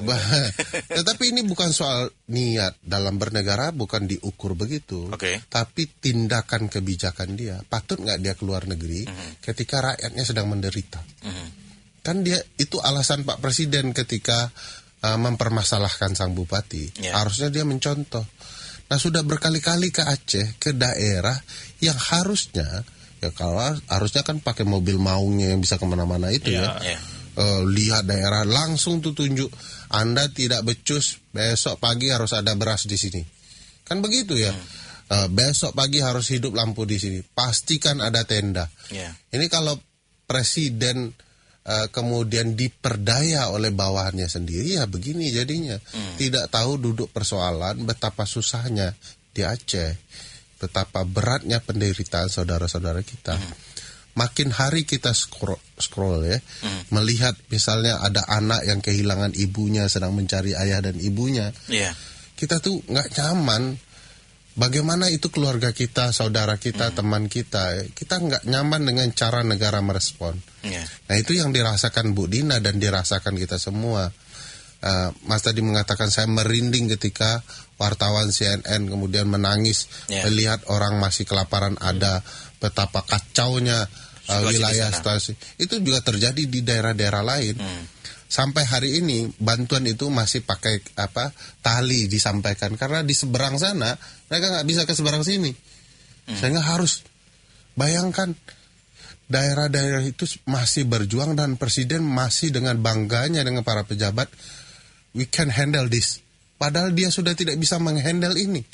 Tetapi ini bukan soal niat. Dalam bernegara bukan diukur begitu. Tapi tindakan kebijakan dia. Patut nggak dia keluar negeri ketika rakyatnya sedang menderita? Kan dia itu alasan Pak Presiden ketika mempermasalahkan sang bupati. Harusnya dia mencontoh. Nah, sudah berkali-kali ke Aceh, ke daerah yang harusnya, ya kalau harusnya kan pakai mobil maungnya yang bisa kemana-mana itu lihat daerah langsung tuh tunjuk, Anda tidak becus, besok pagi harus ada beras di sini. Kan begitu ya. Besok pagi harus hidup lampu di sini. Pastikan ada tenda. Ini kalau Presiden kemudian diperdaya oleh bawahannya sendiri, ya begini jadinya. Tidak tahu duduk persoalan betapa susahnya di Aceh, betapa beratnya penderitaan saudara-saudara kita. Makin hari kita scroll ya, melihat misalnya ada anak yang kehilangan ibunya, sedang mencari ayah dan ibunya. Kita tuh nggak nyaman. Bagaimana itu keluarga kita, saudara kita, teman kita nggak nyaman dengan cara negara merespon. Nah, itu yang dirasakan Bu Dina dan dirasakan kita semua. Mas tadi mengatakan saya merinding ketika wartawan CNN kemudian menangis melihat orang masih kelaparan, ada betapa kacaunya wilayah stasiun. Itu juga terjadi di daerah-daerah lain. Sampai hari ini bantuan itu masih pakai tali disampaikan karena di seberang sana mereka nggak bisa ke seberang sini, sehingga harus bayangkan daerah-daerah itu masih berjuang dan Presiden masih dengan bangganya dengan para pejabat, we can handle this, padahal dia sudah tidak bisa menghandle ini,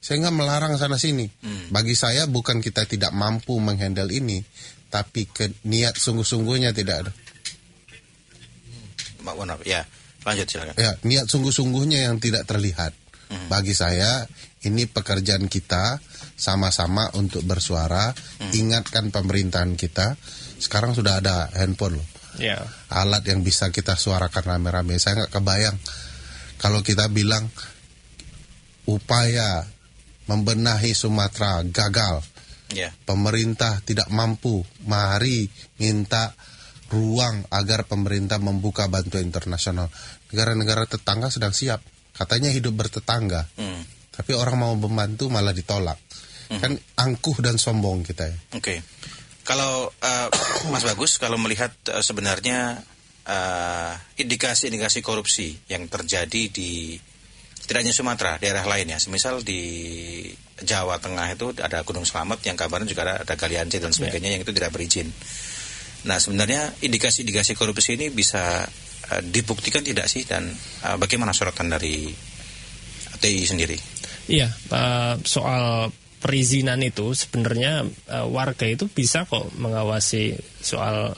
sehingga melarang sana sini. Bagi saya bukan kita tidak mampu menghandle ini, tapi niat sungguh-sungguhnya tidak ada. Lanjut silakan. Niat sungguh-sungguhnya yang tidak terlihat. Bagi saya ini pekerjaan kita sama-sama untuk bersuara, ingatkan pemerintahan kita. Sekarang sudah ada handphone loh, alat yang bisa kita suarakan rame-rame. Saya nggak kebayang kalau kita bilang upaya membenahi Sumatera gagal, pemerintah tidak mampu, mari minta ruang agar pemerintah membuka bantuan internasional. Negara-negara tetangga sedang siap, katanya hidup bertetangga, tapi orang mau membantu malah ditolak. Kan angkuh dan sombong kita ya. Kalau Mas Bagus, kalau melihat sebenarnya indikasi-indikasi korupsi yang terjadi di tidak hanya Sumatera, daerah lainnya, semisal di Jawa Tengah itu ada Gunung Slamet yang kabarnya juga ada Galian C dan sebagainya yang itu tidak berizin. Nah, sebenarnya indikasi-indikasi korupsi ini bisa dibuktikan tidak sih, dan bagaimana sorotan dari TI sendiri? Iya, soal perizinan itu sebenarnya warga itu bisa kok mengawasi soal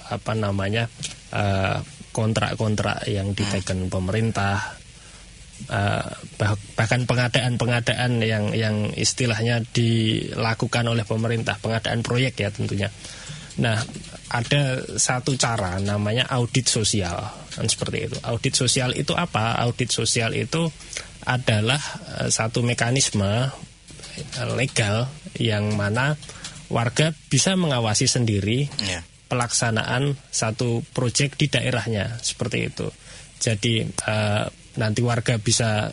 kontrak-kontrak yang diteken pemerintah, bahkan pengadaan yang istilahnya dilakukan oleh pemerintah, pengadaan proyek ya tentunya. Nah, ada satu cara namanya audit sosial, kan seperti itu. Audit sosial itu apa? Audit sosial itu adalah satu mekanisme legal yang mana warga bisa mengawasi sendiri pelaksanaan satu proyek di daerahnya, seperti itu. Jadi nanti warga bisa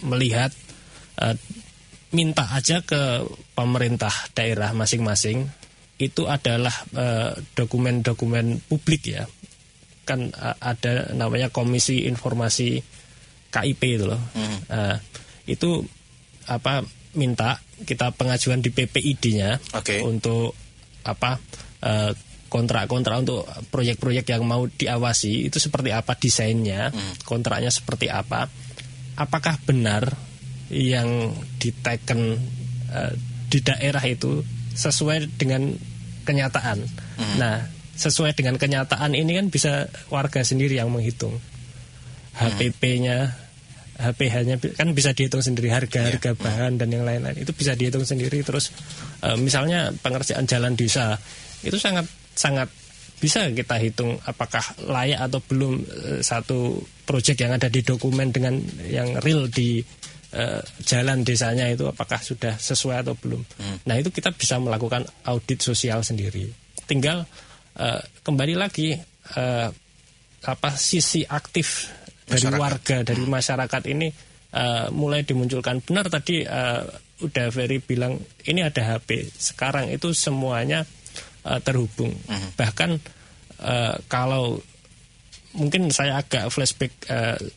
melihat, minta aja ke pemerintah daerah masing-masing. Itu adalah dokumen-dokumen publik ya. Kan ada namanya Komisi Informasi KIP itu loh. Itu minta kita pengajuan di PPID-nya untuk kontrak-kontrak untuk proyek-proyek yang mau diawasi itu seperti apa desainnya, kontraknya seperti apa, apakah benar yang diteken di daerah itu sesuai dengan kenyataan. Nah, sesuai dengan kenyataan ini kan bisa warga sendiri yang menghitung. HPP-nya, HPH-nya kan bisa dihitung sendiri, harga bahan dan yang lain-lain itu bisa dihitung sendiri. Terus misalnya pengerjaan jalan desa itu sangat bisa kita hitung apakah layak atau belum satu proyek yang ada di dokumen dengan yang real di jalan desanya itu apakah sudah sesuai atau belum. Nah itu kita bisa melakukan audit sosial sendiri. Tinggal kembali lagi sisi aktif dari warga, dari masyarakat ini mulai dimunculkan. Benar tadi udah Ferry bilang ini ada HP. Sekarang itu semuanya terhubung. Bahkan kalau mungkin saya agak flashback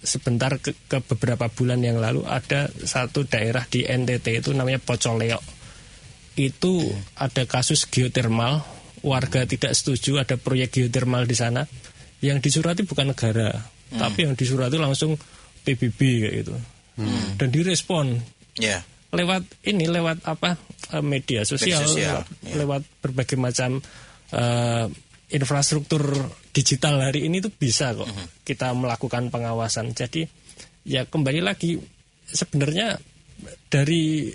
sebentar ke beberapa bulan yang lalu, ada satu daerah di NTT itu namanya Pocoleo. Itu ada kasus geotermal, warga tidak setuju ada proyek geotermal di sana. Yang disurati bukan negara, tapi yang disurati langsung PBB kayak gitu. Dan direspon. Lewat media sosial. Lewat berbagai macam infrastruktur digital hari ini tuh bisa kok kita melakukan pengawasan. Jadi ya kembali lagi sebenarnya dari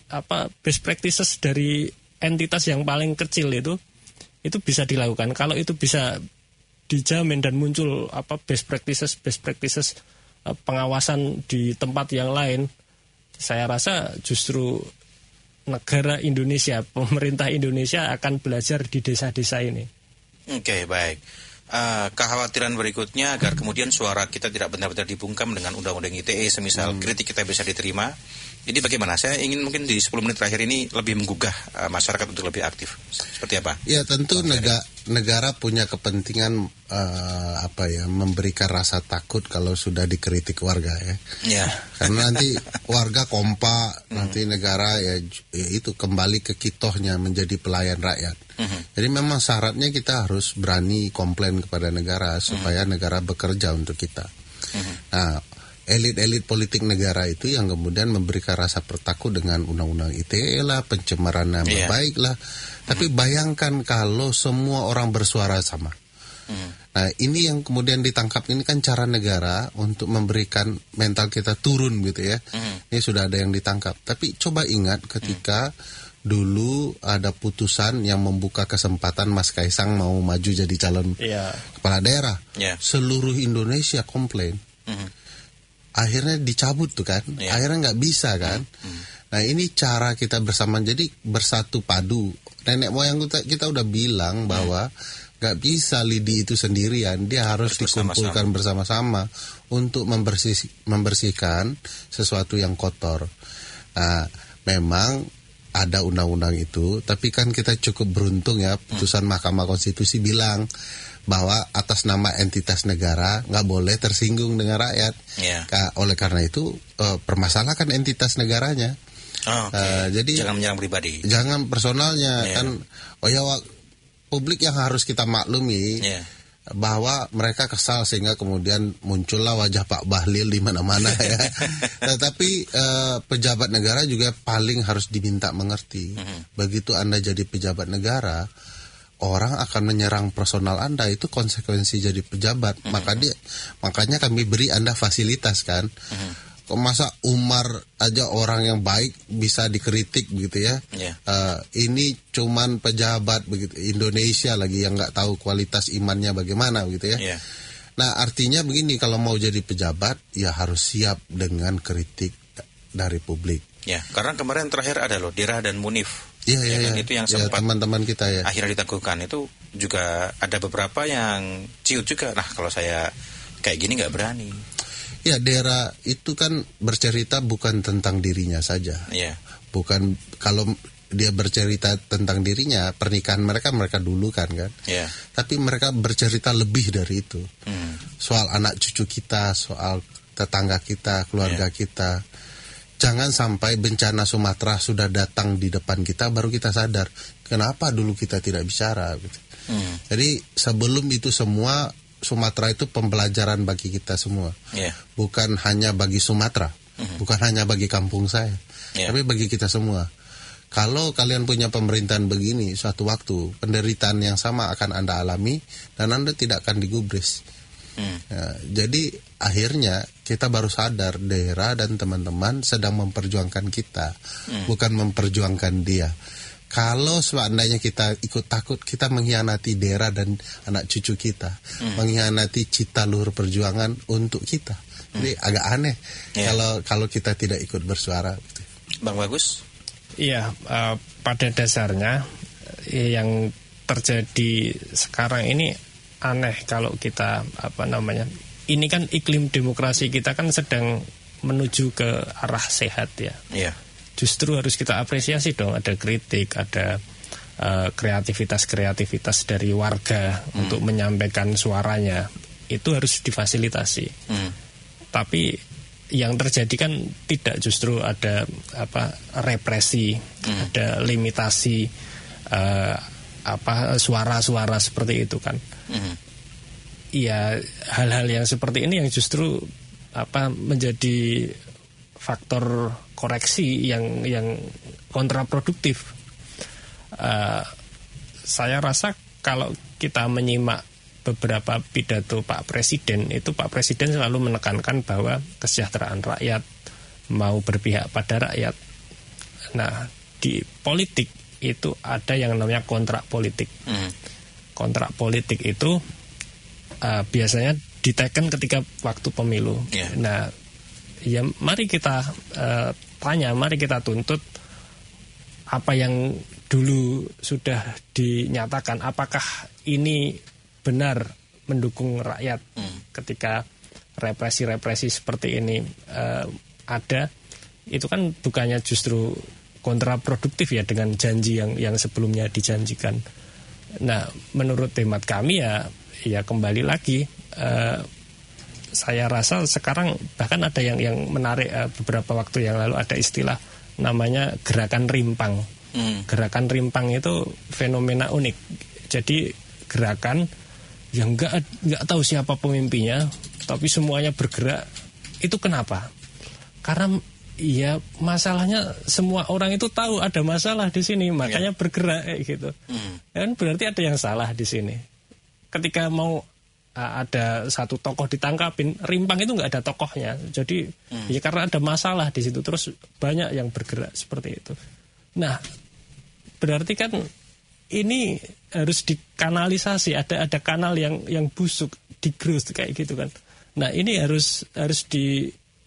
best practices dari entitas yang paling kecil itu bisa dilakukan. Kalau itu bisa dijamin dan muncul best practices pengawasan di tempat yang lain, saya rasa justru negara Indonesia, pemerintah Indonesia akan belajar di desa-desa ini. Oke, baik. Kekhawatiran berikutnya agar kemudian suara kita tidak benar-benar dibungkam dengan undang-undang ITE, semisal kritik kita bisa diterima. Jadi bagaimana? Saya ingin mungkin di 10 menit terakhir ini lebih menggugah masyarakat untuk lebih aktif. Seperti apa? Ya tentu negara punya kepentingan memberikan rasa takut kalau sudah dikritik warga ya. Karena nanti warga kompak, nanti negara ya itu kembali ke kitohnya menjadi pelayan rakyat. Jadi memang syaratnya kita harus berani komplain kepada negara supaya negara bekerja untuk kita. Nah, elit-elit politik negara itu yang kemudian memberikan rasa takut dengan undang-undang ITE lah, pencemaran nama baik lah. Tapi bayangkan kalau semua orang bersuara sama. Nah, ini yang kemudian ditangkap, ini kan cara negara untuk memberikan mental kita turun gitu ya. Ini sudah ada yang ditangkap. Tapi coba ingat ketika dulu ada putusan yang membuka kesempatan Mas Kaisang mau maju jadi calon kepala daerah. Seluruh Indonesia komplain. Akhirnya dicabut tuh kan. Akhirnya nggak bisa kan. Nah ini cara kita bersama, jadi bersatu padu. Nenek moyang kita udah bilang bahwa nggak bisa lidi itu sendirian, dia harus dikumpulkan bersama-sama untuk membersihkan sesuatu yang kotor. Nah memang ada undang-undang itu, tapi kan kita cukup beruntung ya, putusan Mahkamah Konstitusi bilang bahwa atas nama entitas negara nggak boleh tersinggung dengan rakyat. Oleh karena itu permasalahkan entitas negaranya. Jadi jangan menyerang pribadi, jangan personalnya kan. Publik yang harus kita maklumi bahwa mereka kesal sehingga kemudian muncullah wajah Pak Bahlil di mana-mana ya. Tetapi pejabat negara juga paling harus diminta mengerti. Begitu Anda jadi pejabat negara, orang akan menyerang personal Anda, itu konsekuensi jadi pejabat. Makanya kami beri Anda fasilitas kan. Masa Umar aja orang yang baik bisa dikritik begitu ya. Ini cuman pejabat begitu Indonesia lagi yang nggak tahu kualitas imannya bagaimana begitu ya. Nah artinya begini, kalau mau jadi pejabat ya harus siap dengan kritik dari publik. Karena kemarin terakhir ada loh Dira dan Munif. Itu yang sempat teman-teman kita ya akhirnya ditangguhkan. Itu juga ada beberapa yang ciut juga. Nah kalau saya kayak gini nggak berani. Ya, Dera itu kan bercerita bukan tentang dirinya saja. Bukan, kalau dia bercerita tentang dirinya, pernikahan mereka dulu kan. Tapi mereka bercerita lebih dari itu. Soal anak cucu kita, soal tetangga kita, keluarga kita. Jangan sampai bencana Sumatera sudah datang di depan kita baru kita sadar kenapa dulu kita tidak bicara gitu. Jadi sebelum itu semua, Sumatera itu pembelajaran bagi kita semua. Bukan hanya bagi Sumatera, bukan hanya bagi kampung saya, tapi bagi kita semua. Kalau kalian punya pemerintahan begini, suatu waktu penderitaan yang sama akan Anda alami dan Anda tidak akan digubris. Jadi akhirnya kita baru sadar Dera dan teman-teman sedang memperjuangkan kita, bukan memperjuangkan dia. Kalau seandainya kita ikut takut, kita mengkhianati Dera dan anak cucu kita, mengkhianati cita luhur perjuangan untuk kita. Ini agak aneh kalau kita tidak ikut bersuara. Bang Bagus? Iya, pada dasarnya yang terjadi sekarang ini aneh kalau kita ini kan iklim demokrasi kita kan sedang menuju ke arah sehat ya. Iya. Justru harus kita apresiasi dong, ada kritik, ada kreativitas dari warga untuk menyampaikan suaranya. Itu harus difasilitasi. Tapi yang terjadi kan tidak, justru ada represi, ada limitasi suara-suara seperti itu kan. Ya, hal-hal yang seperti ini yang justru menjadi faktor koreksi yang kontraproduktif. Saya rasa kalau kita menyimak beberapa pidato Pak Presiden, itu Pak Presiden selalu menekankan bahwa kesejahteraan rakyat, mau berpihak pada rakyat. Nah, di politik itu ada yang namanya kontrak politik. Kontrak politik itu biasanya diteken ketika waktu pemilu. Nah, ya mari kita tanya, mari kita tuntut apa yang dulu sudah dinyatakan, apakah ini benar mendukung rakyat ketika represi-represi seperti ini ada. Itu kan bukannya justru kontraproduktif ya dengan janji yang sebelumnya dijanjikan. Nah, menurut hemat kami ya kembali lagi, saya rasa sekarang bahkan ada yang menarik. Beberapa waktu yang lalu ada istilah namanya gerakan rimpang. Gerakan rimpang itu fenomena unik. Jadi gerakan yang nggak tahu siapa pemimpinnya, tapi semuanya bergerak. Itu kenapa? Karena ya masalahnya semua orang itu tahu ada masalah di sini, makanya bergerak kayak gitu. Dan berarti ada yang salah di sini. Ketika mau ada satu tokoh ditangkapin, rimpang itu nggak ada tokohnya. Jadi ya karena ada masalah di situ, terus banyak yang bergerak seperti itu. Nah, berarti kan ini harus dikanalisasi, ada kanal yang busuk, digerus kayak gitu kan. Nah, ini harus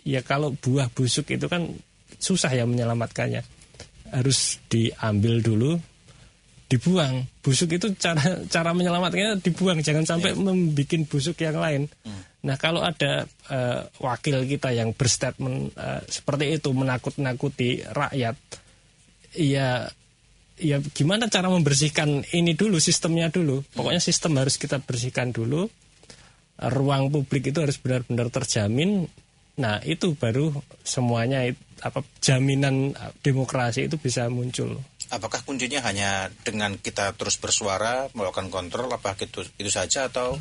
ya kalau buah busuk itu kan susah ya menyelamatkannya. Harus diambil dulu, dibuang. Busuk itu cara menyelamatkannya dibuang, jangan sampai membuat busuk yang lain. Nah, kalau ada wakil kita yang berstatement seperti itu, menakut-nakuti rakyat, ya gimana cara membersihkan ini dulu, sistemnya dulu. Pokoknya sistem harus kita bersihkan dulu. Ruang publik itu harus benar-benar terjamin. Nah, itu baru semuanya jaminan demokrasi itu bisa muncul. Apakah kuncinya hanya dengan kita terus bersuara, melakukan kontrol, apakah itu saja, atau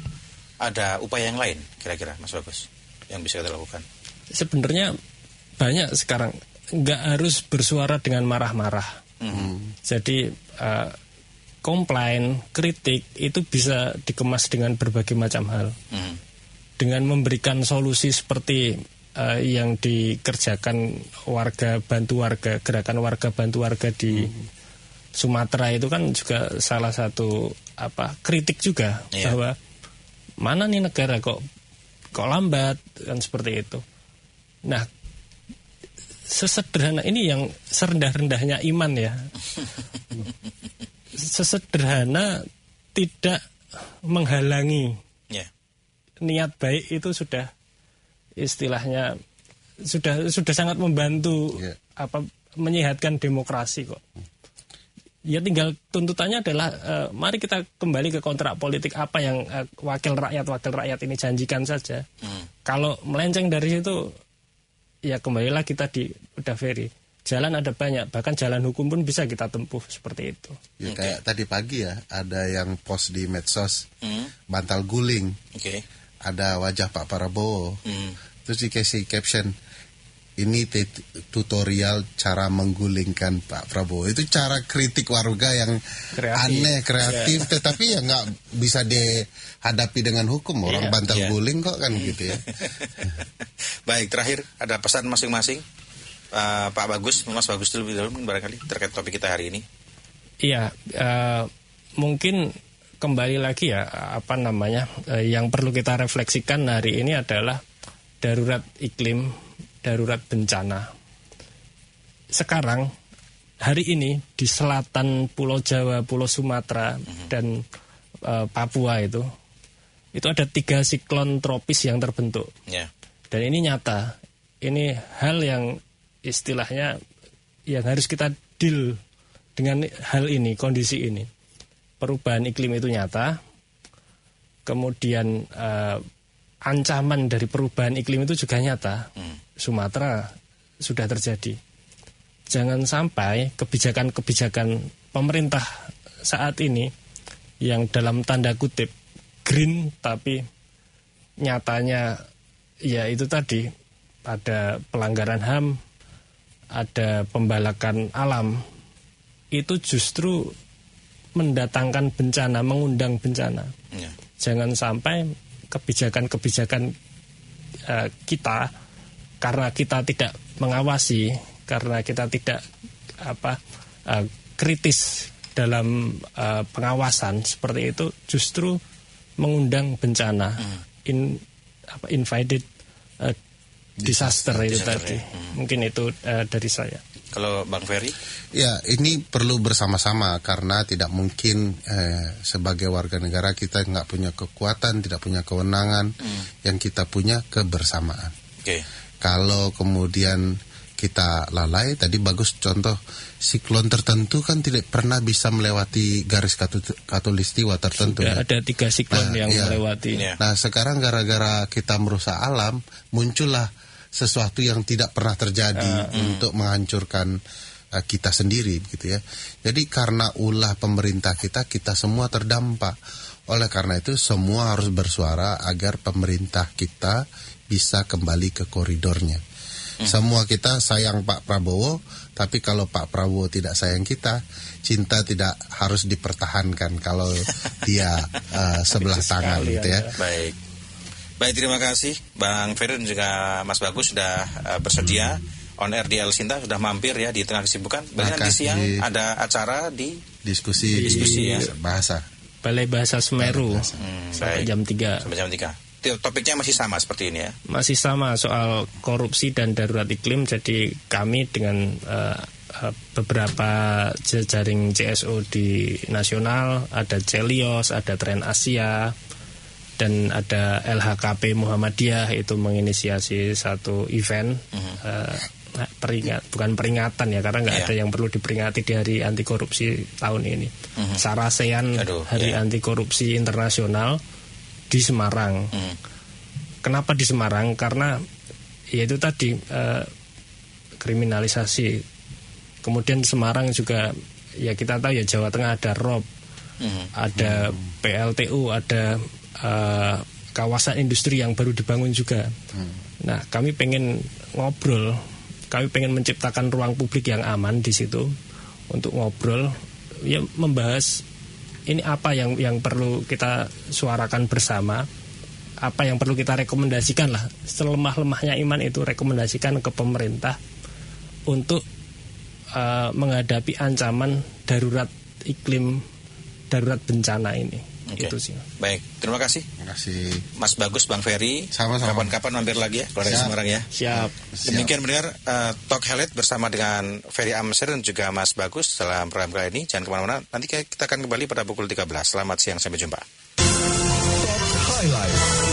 ada upaya yang lain kira-kira, Mas Bagus, yang bisa kita lakukan? Sebenarnya banyak sekarang. Nggak harus bersuara dengan marah-marah. Jadi komplain, kritik itu bisa dikemas dengan berbagai macam hal. Dengan memberikan solusi seperti yang dikerjakan gerakan warga bantu warga di Sumatera itu kan juga salah satu kritik juga, bahwa mana nih negara kok lambat kan, seperti itu. Nah, sesederhana ini yang serendah-rendahnya iman ya. Sesederhana tidak menghalangi niat baik itu sudah istilahnya sudah sangat membantu menyehatkan demokrasi kok. Ya tinggal tuntutannya adalah mari kita kembali ke kontrak politik apa yang wakil rakyat ini janjikan saja. Kalau melenceng dari situ, ya kembalilah kita udah Ferry. Jalan ada banyak, bahkan jalan hukum pun bisa kita tempuh seperti itu. Ya, kayak tadi pagi ya, ada yang post di medsos, bantal guling. Ada wajah Pak Prabowo. Terus dikasih caption, ini tutorial cara menggulingkan Pak Prabowo. Itu cara kritik warga yang aneh, kreatif, tetapi ya nggak bisa dihadapi dengan hukum. Orang bantal guling kok kan gitu ya. Baik, terakhir ada pesan masing-masing, Pak Bagus, Mas Bagus dulu barangkali terkait topik kita hari ini. Iya, mungkin kembali lagi ya, yang perlu kita refleksikan hari ini adalah darurat iklim, darurat bencana. Sekarang hari ini di selatan Pulau Jawa, Pulau Sumatera dan Papua itu ada 3 siklon tropis yang terbentuk. Dan ini nyata. Ini hal yang istilahnya yang harus kita deal dengan hal ini, kondisi ini. Perubahan iklim itu nyata. Kemudian ancaman dari perubahan iklim itu juga nyata. Sumatera sudah terjadi. Jangan sampai kebijakan-kebijakan pemerintah saat ini yang dalam tanda kutip green tapi nyatanya ya itu tadi ada pelanggaran HAM, ada pembalakan alam, itu justru mendatangkan bencana, mengundang bencana. Jangan sampai kebijakan-kebijakan kita karena kita tidak mengawasi, karena kita tidak kritis dalam pengawasan seperti itu, justru mengundang bencana, invited disaster itu tadi. Mungkin itu dari saya. Kalau Bang Ferry? Ya, ini perlu bersama-sama karena tidak mungkin sebagai warga negara kita nggak punya kekuatan, tidak punya kewenangan, yang kita punya kebersamaan. Kalau kemudian kita lalai, tadi bagus contoh siklon tertentu kan tidak pernah bisa melewati garis khatulistiwa tertentu. Sudah ada 3 siklon yang melewati. Nah sekarang gara-gara kita merusak alam, muncullah sesuatu yang tidak pernah terjadi untuk menghancurkan kita sendiri, gitu ya. Jadi karena ulah pemerintah kita semua terdampak. Oleh karena itu semua harus bersuara agar pemerintah kita bisa kembali ke koridornya. Semua kita sayang Pak Prabowo, tapi kalau Pak Prabowo tidak sayang kita, cinta tidak harus dipertahankan kalau dia sebelah tangan, gitu ya. Baik, terima kasih Bang Ferry dan juga Mas Bagus sudah bersedia on air di El Sinta, sudah mampir ya di tengah kesibukan. Nanti siang ada acara di diskusi ya. Bahasa. Balai Bahasa Semeru sampai jam 3. Sampai jam 3. Topiknya masih sama seperti ini ya? Masih sama, soal korupsi dan darurat iklim. Jadi kami dengan beberapa jejaring CSO di nasional, ada Celios, ada Tren Asia, dan ada LHKP Muhammadiyah itu menginisiasi satu event bukan peringatan ya, karena nggak ada yang perlu diperingati di hari anti korupsi tahun ini. Sarasean Hari Anti Korupsi Internasional di Semarang. Kenapa di Semarang? Karena ya itu tadi kriminalisasi. Kemudian Semarang juga ya kita tahu ya, Jawa Tengah ada ROP, ada PLTU, ada kawasan industri yang baru dibangun juga. Nah, kami pengen ngobrol, kami pengen menciptakan ruang publik yang aman di situ untuk ngobrol, ya membahas ini apa yang perlu kita suarakan bersama, apa yang perlu kita rekomendasikan lah, selemah-lemahnya iman itu rekomendasikan ke pemerintah untuk menghadapi ancaman darurat iklim, darurat bencana ini. Itu sih. Baik, terima kasih. Terima kasih Mas Bagus, Bang Ferry. Sama-sama. Kapan-kapan mampir lagi ya keluar dari Semarang ya. Siap. Demikian mendengar Talk Highlight bersama dengan Ferry Amsyar dan juga Mas Bagus dalam program kali ini. Jangan kemana-mana, nanti kita akan kembali pada pukul 13. Selamat siang, sampai jumpa. Talk Highlight.